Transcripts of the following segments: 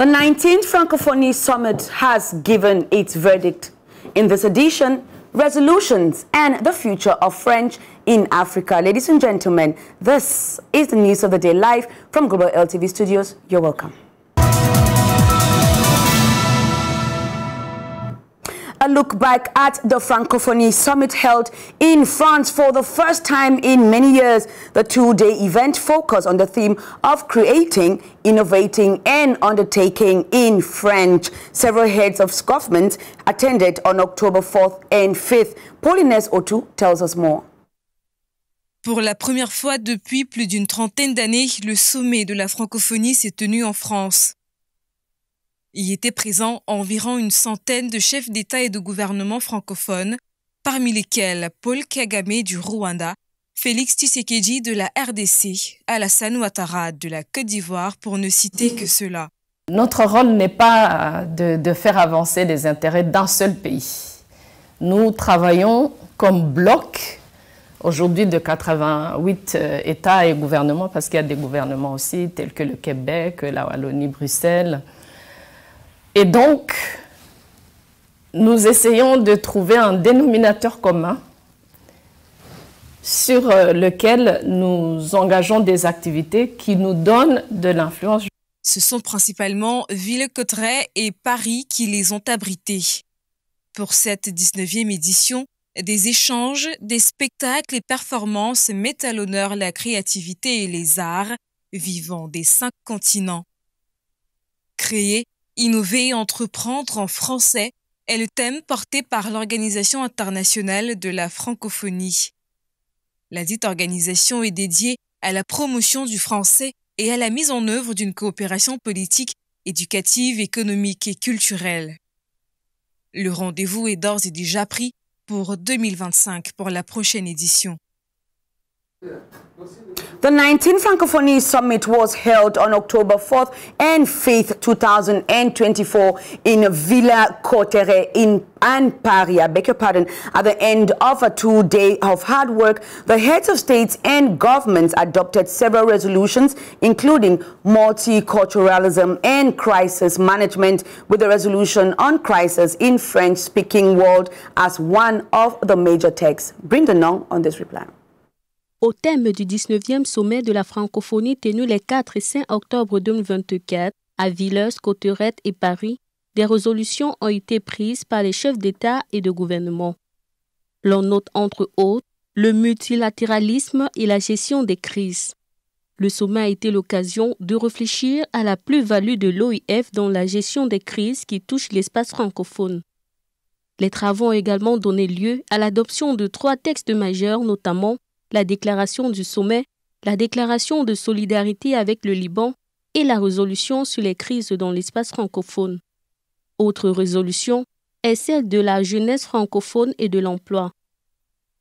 The 19th Francophonie Summit has given its verdict. In this edition, resolutions and the future of French in Africa. Ladies and gentlemen, this is the news of the day live from Global LTV Studios. You're welcome. A look back at the Francophonie Summit held in France for the first time in many years. The two-day event focused on the theme of creating, innovating and undertaking in French. Several heads of government attended on October 4th and 5th. Paulinès Otu tells us more. Pour la première fois depuis plus d'une trentaine d'années, le sommet de la francophonie s'est tenu en France. Y étaient présents environ une centaine de chefs d'État et de gouvernement francophones, parmi lesquels Paul Kagame du Rwanda, Félix Tshisekedi de la RDC, Alassane Ouattara de la Côte d'Ivoire, pour ne citer que cela. Notre rôle n'est pas de faire avancer les intérêts d'un seul pays. Nous travaillons comme bloc, aujourd'hui de 88 États et gouvernements, parce qu'il y a des gouvernements aussi, tels que le Québec, la Wallonie, Bruxelles. Et donc, nous essayons de trouver un dénominateur commun sur lequel nous engageons des activités qui nous donnent de l'influence. Ce sont principalement Villecotteret et Paris qui les ont abrités. Pour cette 19e édition, des échanges, des spectacles et performances mettent à l'honneur la créativité et les arts vivant des 5 continents. Créer, innover et entreprendre en français est le thème porté par l'Organisation internationale de la francophonie. La dite organisation est dédiée à la promotion du français et à la mise en œuvre d'une coopération politique, éducative, économique et culturelle. Le rendez-vous est d'ores et déjà pris pour 2025 pour la prochaine édition. The 19th Francophonie Summit was held on October 4th and 5th, 2024 in Villecotteret and Paris, I beg your pardon. At the end of a 2-day of hard work, the heads of states and governments adopted several resolutions, including multiculturalism and crisis management, with the resolution on crisis in French-speaking world as one of the major texts. Bring the Nong on this reply. Au thème du 19e sommet de la francophonie tenu les 4 et 5 octobre 2024 à Villers-Cotterêts et Paris, des résolutions ont été prises par les chefs d'État et de gouvernement. L'on note entre autres le multilatéralisme et la gestion des crises. Le sommet a été l'occasion de réfléchir à la plus-value de l'OIF dans la gestion des crises qui touchent l'espace francophone. Les travaux ont également donné lieu à l'adoption de 3 textes majeurs, notamment la déclaration du sommet, la déclaration de solidarité avec le Liban et la résolution sur les crises dans l'espace francophone. Autre résolution est celle de la jeunesse francophone et de l'emploi.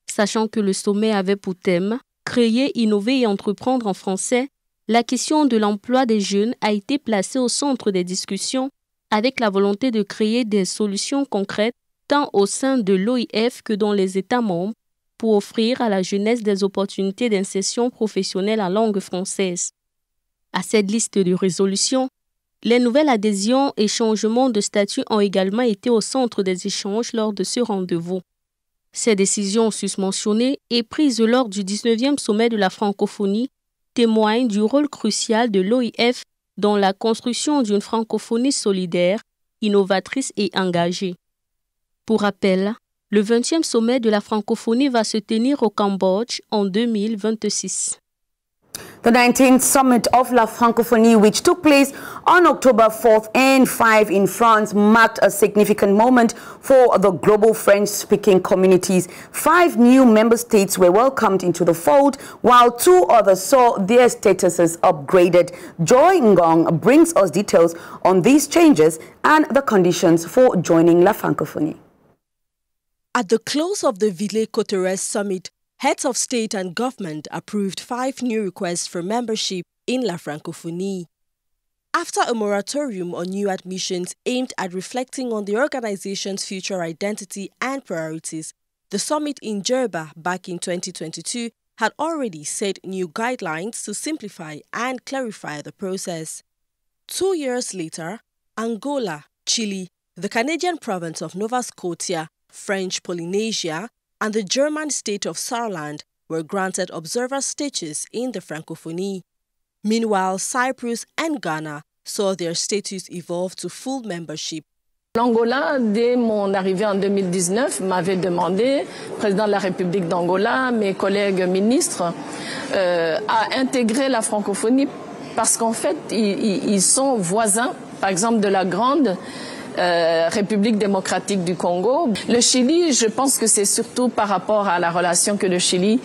Sachant que le sommet avait pour thème « Créer, innover et entreprendre en français », la question de l'emploi des jeunes a été placée au centre des discussions avec la volonté de créer des solutions concrètes tant au sein de l'OIF que dans les États membres pour offrir à la jeunesse des opportunités d'insertion professionnelle en langue française. À cette liste de résolutions, les nouvelles adhésions et changements de statut ont également été au centre des échanges lors de ce rendez-vous. Ces décisions susmentionnées et prises lors du 19e sommet de la francophonie témoignent du rôle crucial de l'OIF dans la construction d'une francophonie solidaire, innovatrice et engagée. Pour rappel, le 20e sommet de la francophonie va se tenir au Cambodge en 2026. The 19th Summit of La Francophonie, which took place on October 4th and 5th in France, marked a significant moment for the global French-speaking communities. 5 new member states were welcomed into the fold, while 2 others saw their statuses upgraded. Joy Ngong brings us details on these changes and the conditions for joining La Francophonie. At the close of the Villers-Cotterêts Summit, heads of state and government approved 5 new requests for membership in La Francophonie. After a moratorium on new admissions aimed at reflecting on the organization's future identity and priorities, the summit in Djerba back in 2022 had already set new guidelines to simplify and clarify the process. 2 years later, Angola, Chile, the Canadian province of Nova Scotia, French Polynesia, and the German state of Saarland were granted observer status in the Francophonie. Meanwhile, Cyprus and Ghana saw their status evolve to full membership. L'Angola, dès mon arrivée en 2019, m'avait demandé, président de la République d'Angola, mes collègues ministres, à intégrer la francophonie parce qu'en fait, ils sont voisins, par exemple, de la grande République démocratique du Congo. Le Chili, je pense que c'est surtout par rapport à la relation que le Chili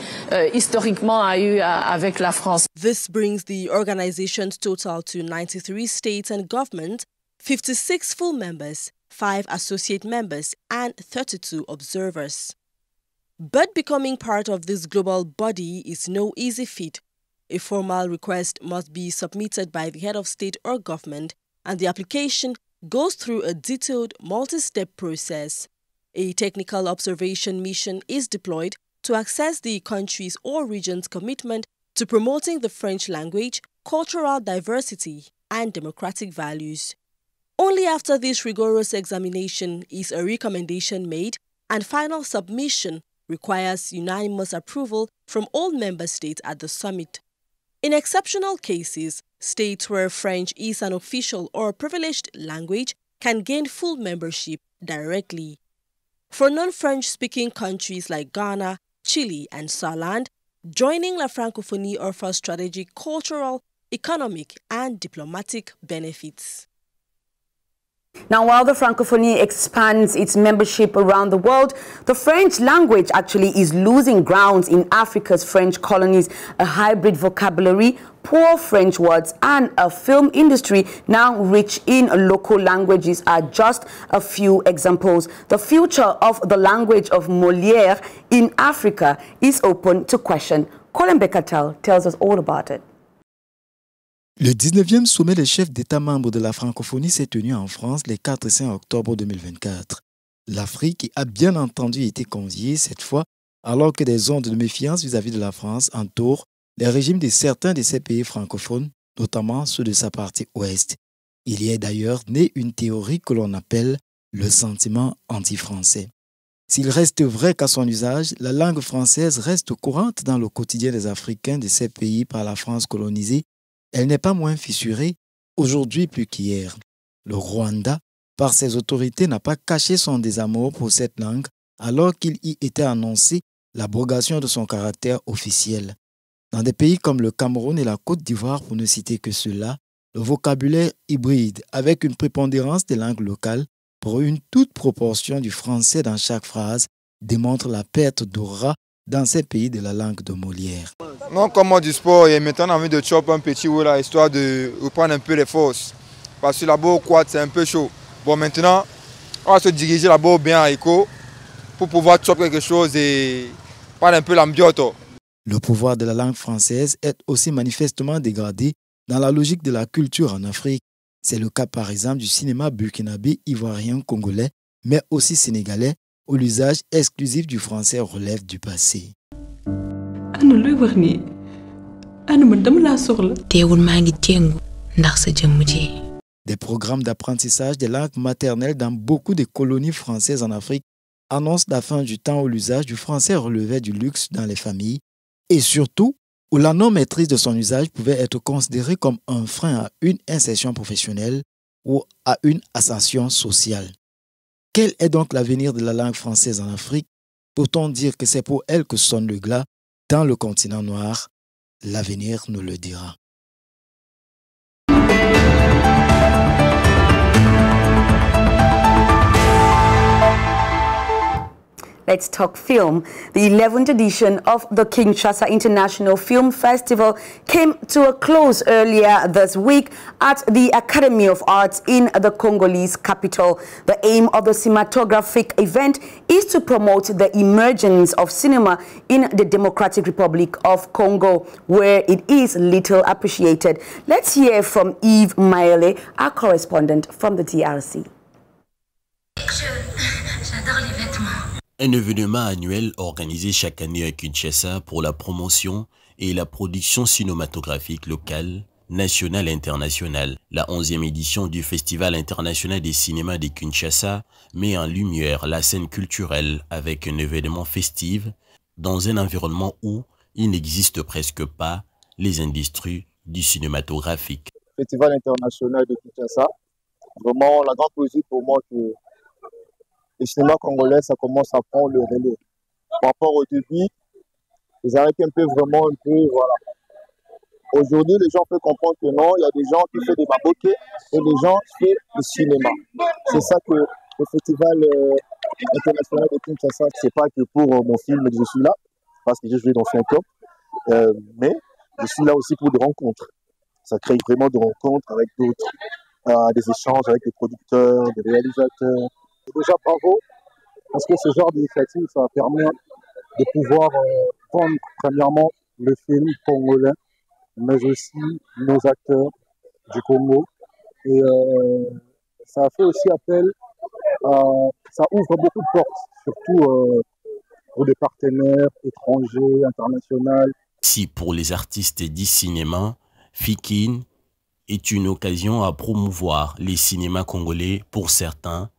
historiquement a eue avec la France. This brings the organization's total to 93 states and governments, 56 full members, 5 associate members, and 32 observers. But becoming part of this global body is no easy feat. A formal request must be submitted by the head of state or government, and the application goes through a detailed multi-step process. A technical observation mission is deployed to assess the country's or region's commitment to promoting the French language, cultural diversity, and democratic values. Only after this rigorous examination is a recommendation made, and final submission requires unanimous approval from all member states at the summit. In exceptional cases, states where French is an official or privileged language can gain full membership directly. For non-French-speaking countries like Ghana, Chile, and Saarland, joining La Francophonie offers strategic cultural, economic, and diplomatic benefits. Now, while the Francophonie expands its membership around the world, the French language actually is losing grounds in Africa's French colonies. A hybrid vocabulary, poor French words, and a film industry now rich in local languages are just a few examples. The future of the language of Molière in Africa is open to question. Colin Bekatel tells us all about it. Le 19e sommet des chefs d'État membres de la francophonie s'est tenu en France les 4 et 5 octobre 2024. L'Afrique a bien entendu été conviée cette fois, alors que des ondes de méfiance vis-à-vis de la France entourent les régimes de certains de ces pays francophones, notamment ceux de sa partie ouest. Il y est d'ailleurs né une théorie que l'on appelle le sentiment anti-français. S'il reste vrai qu'à son usage, la langue française reste courante dans le quotidien des Africains de ces pays par la France colonisée, elle n'est pas moins fissurée, aujourd'hui plus qu'hier. Le Rwanda, par ses autorités, n'a pas caché son désamour pour cette langue, alors qu'il y était annoncé l'abrogation de son caractère officiel. Dans des pays comme le Cameroun et la Côte d'Ivoire, pour ne citer que ceux-là, le vocabulaire hybride, avec une prépondérance des langues locales, pour une toute proportion du français dans chaque phrase, démontre la perte d'aura dans ces pays de la langue de Molière. Non, comme moi du sport, et maintenant on a envie de chopper un petit haut là, histoire de reprendre un peu les forces. Parce que là-bas au quad, c'est un peu chaud. Bon, maintenant, on va se diriger là-bas bien à Eco pour pouvoir chopper quelque chose et prendre un peu l'ambioto. Le pouvoir de la langue française est aussi manifestement dégradé dans la logique de la culture en Afrique. C'est le cas par exemple du cinéma burkinabé, ivoirien, congolais, mais aussi sénégalais, où l'usage exclusif du français relève du passé. Des programmes d'apprentissage des langues maternelles dans beaucoup de colonies françaises en Afrique annoncent la fin du temps où l'usage du français relevait du luxe dans les familles et surtout où la non-maîtrise de son usage pouvait être considérée comme un frein à une insertion professionnelle ou à une ascension sociale. Quel est donc l'avenir de la langue française en Afrique? Peut-on dire que c'est pour elle que sonne le glas dans le continent noir? L'avenir nous le dira. Let's talk film. The 11th edition of the Kinshasa International Film Festival came to a close earlier this week at the Academy of Arts in the Congolese capital. The aim of the cinematographic event is to promote the emergence of cinema in the Democratic Republic of Congo, where it is little appreciated. Let's hear from Yves Maele, our correspondent from the DRC. Un événement annuel organisé chaque année à Kinshasa pour la promotion et la production cinématographique locale national et international. La 11e édition du Festival international des cinémas de Kinshasa met en lumière la scène culturelle avec un événement festif dans un environnement où il n'existe presque pas les industries du cinématographique. Festival international de Kinshasa, vraiment la grande poésie pour moi que le cinéma congolais, ça commence à prendre le relais. Par rapport au début, ils arrêtent un peu, voilà. Aujourd'hui, les gens peuvent comprendre que non, il y a des gens qui font des baboquets et des gens qui font du cinéma. C'est ça que le Festival international de Kinshasa, c'est pas que pour mon film que je suis là, parce que j'ai joué dans 5 ans, mais je suis là aussi pour des rencontres. Ça crée vraiment des rencontres avec d'autres, des échanges avec des producteurs, des réalisateurs. Déjà, bravo, parce que ce genre d'initiative, ça permet de pouvoir prendre premièrement le film congolais, mais aussi nos acteurs du Congo. Et ça fait aussi appel, ça ouvre beaucoup de portes, surtout pour des partenaires étrangers, internationaux. Si pour les artistes du cinéma, Fikin est une occasion à promouvoir les cinémas congolais. Pour certains,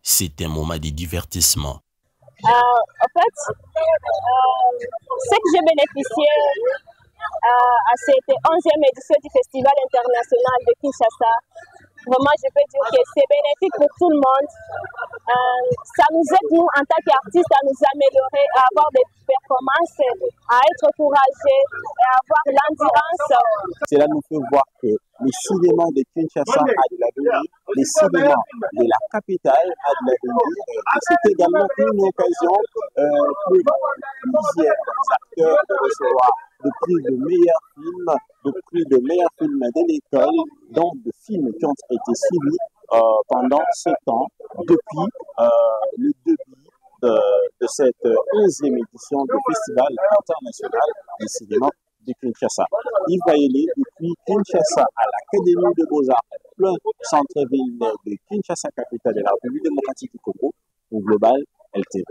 c'est un moment de divertissement. En fait, ce que j'ai bénéficié à cette 11e édition du Festival international de Kinshasa, vraiment je peux dire que c'est bénéfique pour tout le monde. Ça nous aide, nous, en tant qu'artistes, à nous améliorer, à avoir des performances, à être courageux, à avoir l'endurance. Cela nous fait voir que le cinéma de Kinshasa a de l'avenir, le cinéma de la capitale a de l'avenir. Et c'est également une occasion pour plusieurs acteurs de recevoir le prix de meilleur film, le prix de meilleur film de l'école, donc de films qui ont été suivis pendant 7 ans, depuis le début de cette 11e édition du Festival international du cinéma de Kinshasa. Yves Bayeli, depuis Kinshasa à l'Académie de Beaux-Arts, plein centre-ville de Kinshasa, capitale de la République démocratique du Congo, pour Global LTV.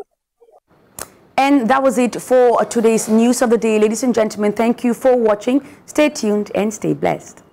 And that was it for today's News of the Day. Ladies and gentlemen, thank you for watching. Stay tuned and stay blessed.